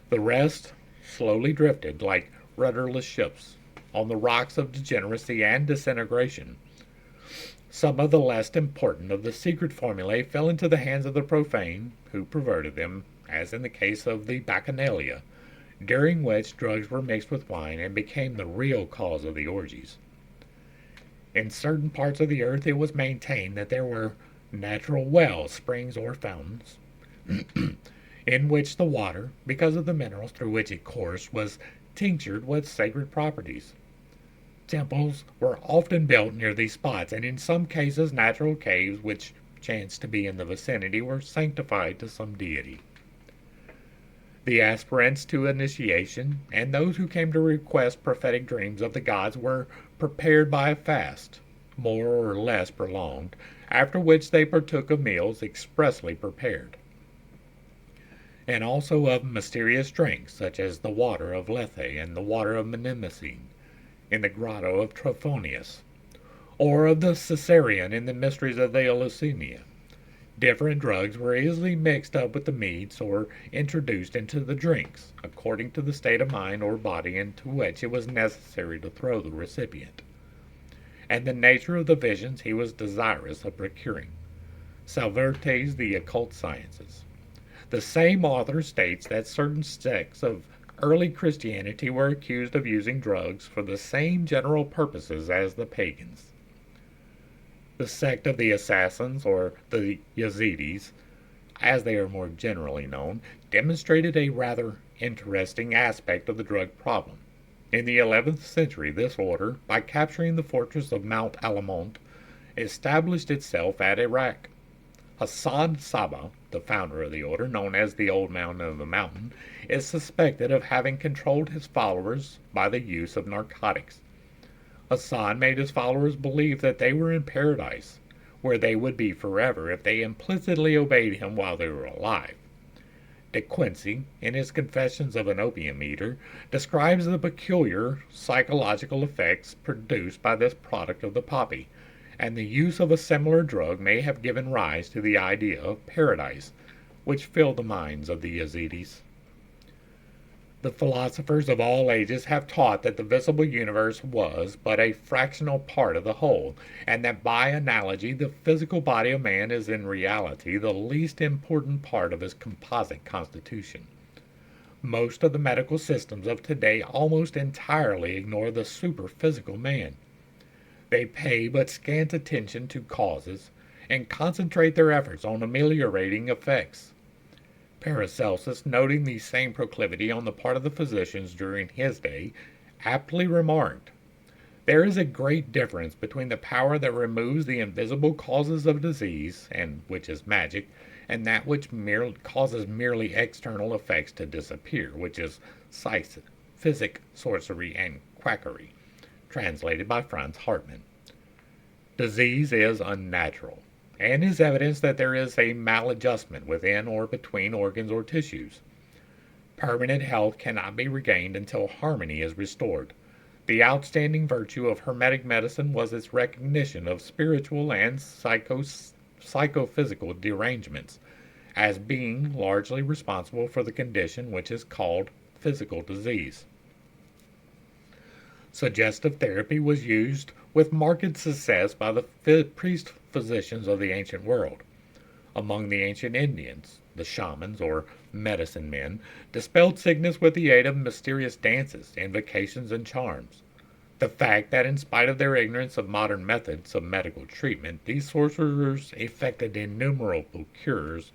The rest slowly drifted like rudderless ships on the rocks of degeneracy and disintegration. Some of the less important of the secret formulae fell into the hands of the profane, who perverted them, as in the case of the Bacchanalia, during which drugs were mixed with wine and became the real cause of the orgies. In certain parts of the earth it was maintained that there were natural wells, springs, or fountains, in which the water, because of the minerals through which it coursed, was tinctured with sacred properties. Temples were often built near these spots, and in some cases natural caves which chanced to be in the vicinity were sanctified to some deity. The aspirants to initiation and those who came to request prophetic dreams of the gods were prepared by a fast, more or less prolonged, after which they partook of meals expressly prepared, and also of mysterious drinks, such as the water of Lethe and the water of Mnemosyne in the grotto of Trophonius, or of the Caesarean in the mysteries of the Eleusinian. Different drugs were easily mixed up with the meats or introduced into the drinks, according to the state of mind or body into which it was necessary to throw the recipient, and the nature of the visions he was desirous of procuring. Salvertes, the Occult Sciences. The same author states that certain sects of early Christianity were accused of using drugs for the same general purposes as the pagans. The sect of the Assassins, or the Yazidis, as they are more generally known, demonstrated a rather interesting aspect of the drug problem. In the 11th century, this order, by capturing the fortress of Mount Alamont, established itself at Iraq. Hassan Saba, the founder of the order, known as the Old Man of the Mountain, is suspected of having controlled his followers by the use of narcotics. Hassan made his followers believe that they were in paradise, where they would be forever if they implicitly obeyed him while they were alive. De Quincey, in his Confessions of an Opium Eater, describes the peculiar psychological effects produced by this product of the poppy, and the use of a similar drug may have given rise to the idea of paradise, which filled the minds of the Yazidis. The philosophers of all ages have taught that the visible universe was but a fractional part of the whole, and that by analogy the physical body of man is in reality the least important part of his composite constitution. Most of the medical systems of today almost entirely ignore the superphysical man. They pay but scant attention to causes, and concentrate their efforts on ameliorating effects. Paracelsus, noting the same proclivity on the part of the physicians during his day, aptly remarked, "There is a great difference between the power that removes the invisible causes of disease, and which is magic, and that which causes merely external effects to disappear, which is physic, sorcery, and quackery." Translated by Franz Hartmann. Disease is unnatural, and is evidence that there is a maladjustment within or between organs or tissues. Permanent health cannot be regained until harmony is restored. The outstanding virtue of Hermetic medicine was its recognition of spiritual and psychophysical derangements as being largely responsible for the condition which is called physical disease. Suggestive therapy was used with marked success by the priest physicians of the ancient world. Among the ancient Indians, the shamans, or medicine men, dispelled sickness with the aid of mysterious dances, invocations, and charms. The fact that, in spite of their ignorance of modern methods of medical treatment, these sorcerers effected innumerable cures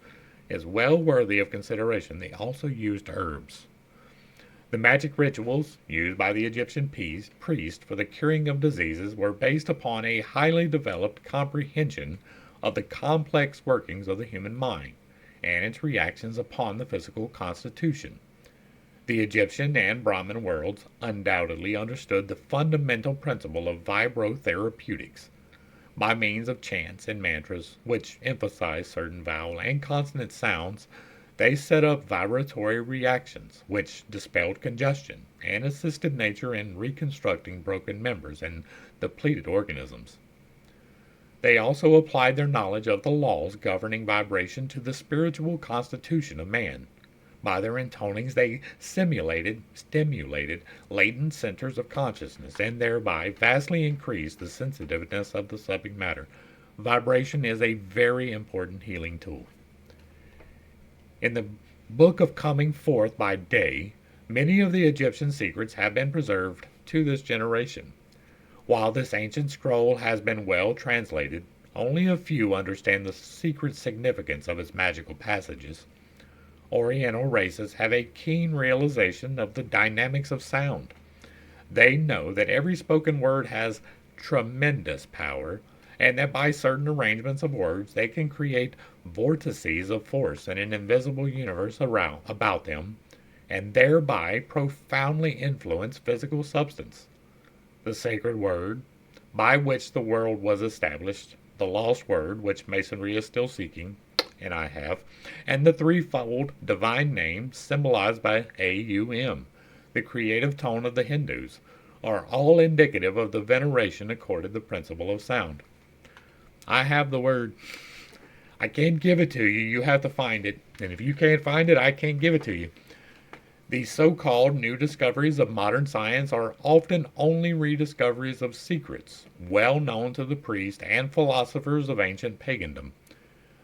is well worthy of consideration. They also used herbs. The magic rituals used by the Egyptian priest for the curing of diseases were based upon a highly developed comprehension of the complex workings of the human mind and its reactions upon the physical constitution. The Egyptian and Brahmin worlds undoubtedly understood the fundamental principle of vibrotherapeutics. By means of chants and mantras, which emphasize certain vowel and consonant sounds, they set up vibratory reactions, which dispelled congestion and assisted nature in reconstructing broken members and depleted organisms. They also applied their knowledge of the laws governing vibration to the spiritual constitution of man. By their intonings, they stimulated latent centers of consciousness and thereby vastly increased the sensitiveness of the subject matter. Vibration is a very important healing tool. In the Book of Coming Forth by Day, many of the Egyptian secrets have been preserved to this generation. While this ancient scroll has been well translated, only a few understand the secret significance of its magical passages. Oriental races have a keen realization of the dynamics of sound. They know that every spoken word has tremendous power, and that by certain arrangements of words they can create vortices of force in an invisible universe about them, and thereby profoundly influence physical substance. The sacred word by which the world was established, the lost word which Masonry is still seeking, and I have, and the threefold divine name symbolized by AUM, the creative tone of the Hindus, are all indicative of the veneration accorded the principle of sound. I have the word. I can't give it to you. You have to find it. And if you can't find it, I can't give it to you. These so-called new discoveries of modern science are often only rediscoveries of secrets well known to the priests and philosophers of ancient pagandom.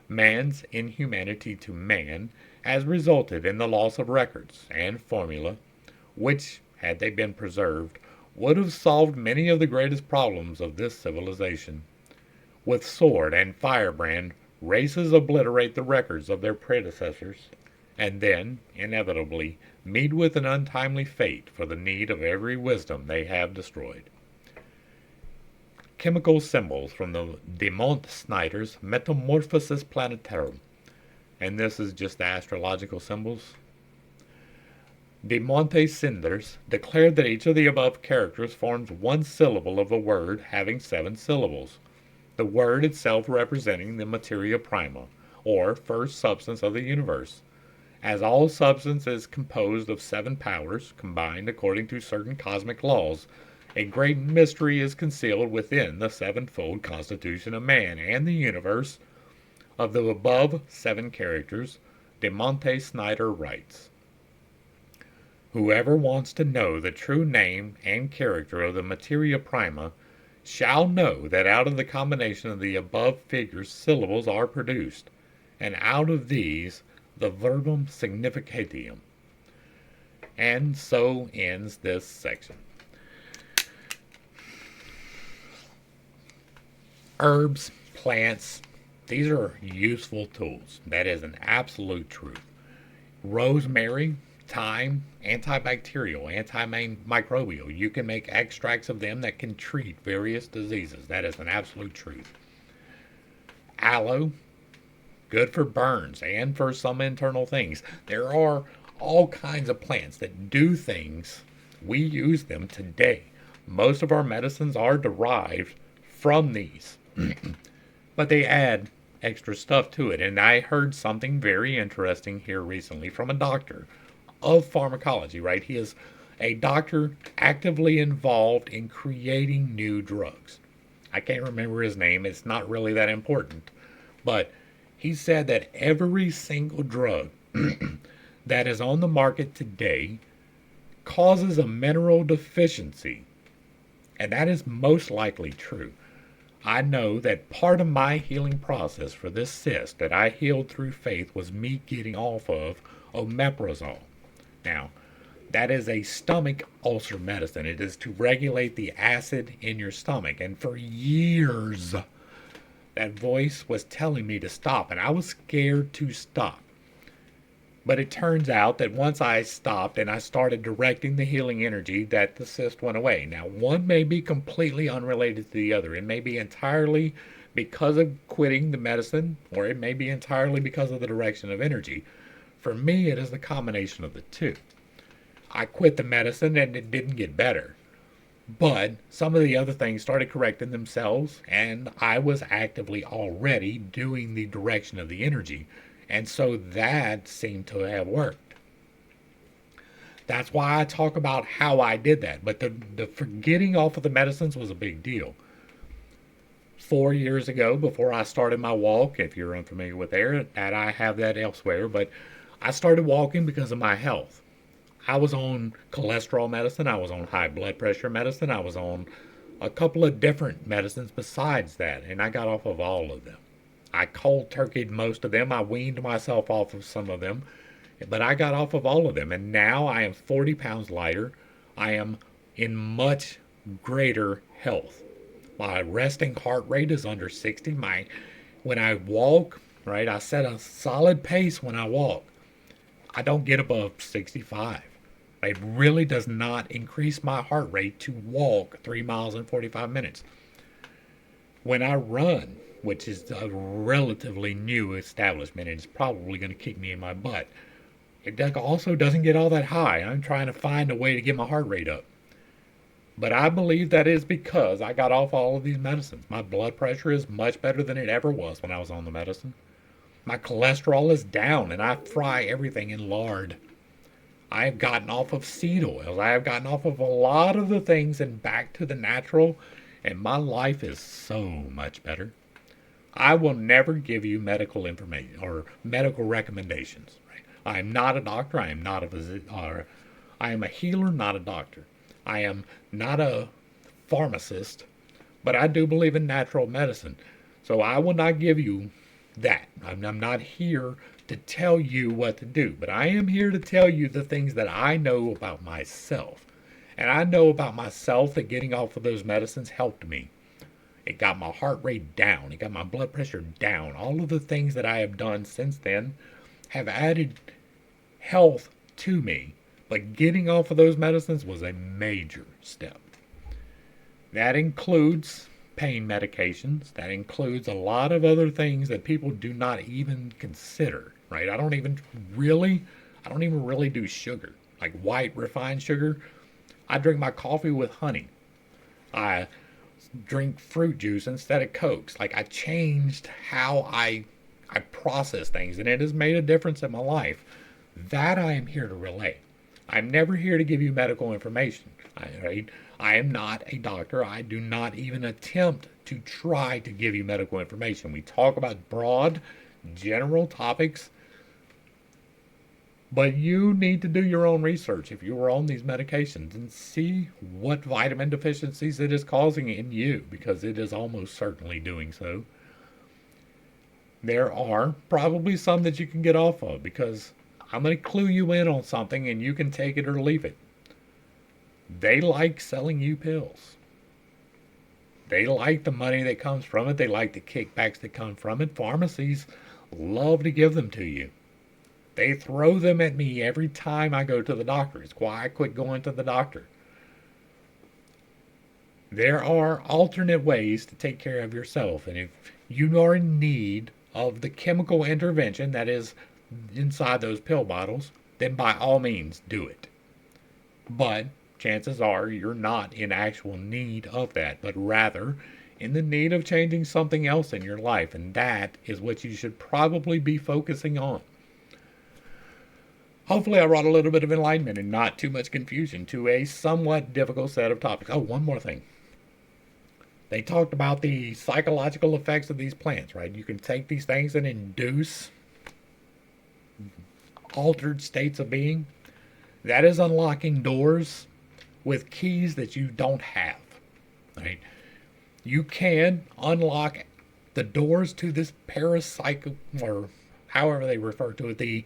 Man's inhumanity to man has resulted in the loss of records and formula, which, had they been preserved, would have solved many of the greatest problems of this civilization. With sword and firebrand, races obliterate the records of their predecessors, and then, inevitably, meet with an untimely fate for the need of every wisdom they have destroyed. Chemical symbols from the De Mont Snyder's Metamorphosis Planetarum, and this is just the astrological symbols. De Monte Cinders declared that each of the above characters forms one syllable of a word having 7 syllables, the word itself representing the materia prima, or first substance of the universe. As all substance is composed of 7 powers, combined according to certain cosmic laws, a great mystery is concealed within the sevenfold constitution of man and the universe. Of the above 7 characters, De Monte Snyder writes, "Whoever wants to know the true name and character of the materia prima shall know that out of the combination of the above figures syllables are produced, and out of these the verbum significatium." And so ends this section. Herbs, plants, these are useful tools. That is an absolute truth. Rosemary, thyme, antibacterial, antimicrobial. You can make extracts of them that can treat various diseases. That is an absolute truth. Aloe, good for burns and for some internal things. There are all kinds of plants that do things. We use them today. Most of our medicines are derived from these. But they add extra stuff to it. And I heard something very interesting here recently from a doctor of pharmacology, right? He is a doctor actively involved in creating new drugs. I can't remember his name. It's not really that important. But he said that every single drug that is on the market today causes a mineral deficiency. And that is most likely true. I know that part of my healing process for this cyst that I healed through faith was me getting off of omeprazole. Now, that is a stomach ulcer medicine. It is to regulate the acid in your stomach. And for years, that voice was telling me to stop, and I was scared to stop. But it turns out that once I stopped and I started directing the healing energy, that the cyst went away. Now, one may be completely unrelated to the other. It may be entirely because of quitting the medicine, or it may be entirely because of the direction of energy. For me, it is the combination of the two. I quit the medicine and it didn't get better. But some of the other things started correcting themselves, and I was actively already doing the direction of the energy. And so that seemed to have worked. That's why I talk about how I did that. But the forgetting off of the medicines was a big deal. 4 years ago, before I started my walk, if you're unfamiliar with that, I have that elsewhere, but I started walking because of my health. I was on cholesterol medicine, I was on high blood pressure medicine, I was on a couple of different medicines besides that, and I got off of all of them. I cold turkeyed most of them. I weaned myself off of some of them, but I got off of all of them. And now I am 40 pounds lighter. I am in much greater health. My resting heart rate is under 60. When I walk, right, I set a solid pace when I walk. I don't get above 65. It really does not increase my heart rate to walk 3 miles in 45 minutes. When I run, which is a relatively new establishment, and it's probably going to kick me in my butt, it also doesn't get all that high. I'm trying to find a way to get my heart rate up. But I believe that is because I got off all of these medicines. My blood pressure is much better than it ever was when I was on the medicine. My cholesterol is down, and I fry everything in lard. I have gotten off of seed oils. I have gotten off of a lot of the things and back to the natural, and my life is so much better. I will never give you medical information or medical recommendations. Right? I am not a doctor. I am not a physician. I am a healer, not a doctor. I am not a pharmacist, but I do believe in natural medicine. So I will not give you that. I'm not here to tell you what to do, but I am here to tell you the things that I know about myself. And I know about myself that getting off of those medicines helped me. It got my heart rate down. It got my blood pressure down. All of the things that I have done since then have added health to me. But getting off of those medicines was a major step. That includes pain medications. That includes a lot of other things that people do not even consider, right? I don't even really do sugar. Like white refined sugar. I drink my coffee with honey. I drink fruit juice instead of Cokes. Like I changed how I process things, and it has made a difference in my life. That I am here to relay. I'm never here to give you medical information. Right? I am not a doctor. I do not even attempt to try to give you medical information. We talk about broad, general topics, but you need to do your own research if you are on these medications and see what vitamin deficiencies it is causing in you, because it is almost certainly doing so. There are probably some that you can get off of, because I'm going to clue you in on something and you can take it or leave it. They like selling you pills. They like the money that comes from it. They like the kickbacks that come from it. Pharmacies love to give them to you. They throw them at me every time I go to the doctor. It's why I quit going to the doctor. There are alternate ways to take care of yourself. And if you are in need of the chemical intervention that is inside those pill bottles, then by all means do it. But chances are you're not in actual need of that, but rather in the need of changing something else in your life. And that is what you should probably be focusing on. Hopefully I brought a little bit of enlightenment and not too much confusion to a somewhat difficult set of topics. Oh, one more thing. They talked about the psychological effects of these plants, right? You can take these things and induce altered states of being. That is unlocking doors with keys that you don't have, right? You can unlock the doors to this parapsychic, or however they refer to it,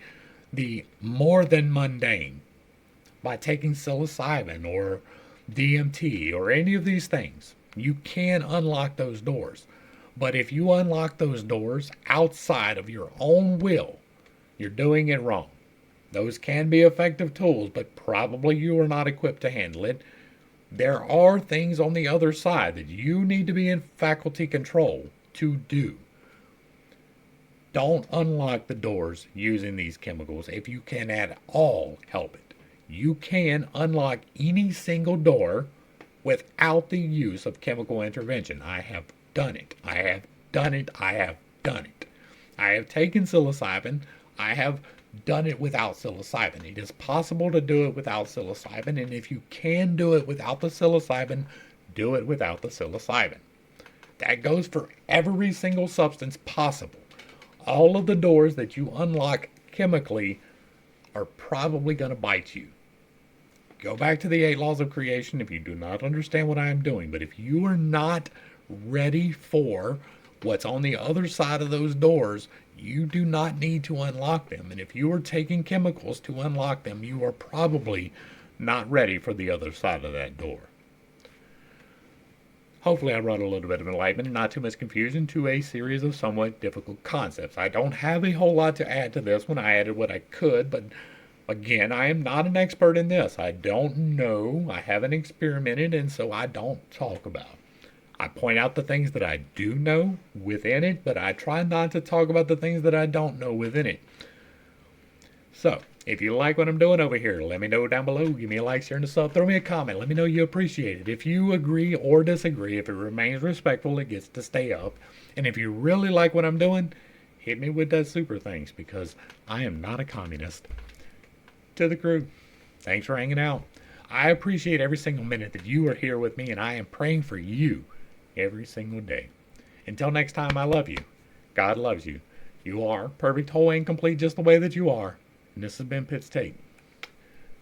the more than mundane, by taking psilocybin or DMT or any of these things. You can unlock those doors. But if you unlock those doors outside of your own will, you're doing it wrong. Those can be effective tools, but probably you are not equipped to handle it. There are things on the other side that you need to be in faculty control to do. Don't unlock the doors using these chemicals if you can at all help it. You can unlock any single door without the use of chemical intervention. I have done it. I have done it. I have done it. I have taken psilocybin. I have done it without psilocybin. It is possible to do it without psilocybin, and if you can do it without the psilocybin, do it without the psilocybin. That goes for every single substance possible. All of the doors that you unlock chemically are probably going to bite you. Go back to the 8 laws of creation if you do not understand what I am doing. But if you are not ready for what's on the other side of those doors, you do not need to unlock them. And if you are taking chemicals to unlock them, you are probably not ready for the other side of that door. Hopefully I brought a little bit of enlightenment and not too much confusion to a series of somewhat difficult concepts. I don't have a whole lot to add to this one. I added what I could, but again, I am not an expert in this. I don't know. I haven't experimented, and so I don't talk about it. I point out the things that I do know within it, but I try not to talk about the things that I don't know within it. So, if you like what I'm doing over here, let me know down below. Give me a like, share, and a sub. Throw me a comment. Let me know you appreciate it. If you agree or disagree, if it remains respectful, it gets to stay up. And if you really like what I'm doing, hit me with that super thanks, because I am not a communist. To the crew, thanks for hanging out. I appreciate every single minute that you are here with me, and I am praying for you every single day. Until next time, I love you. God loves you. You are perfect, whole, and complete just the way that you are. And this has been Pitt's Take.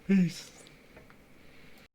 Peace.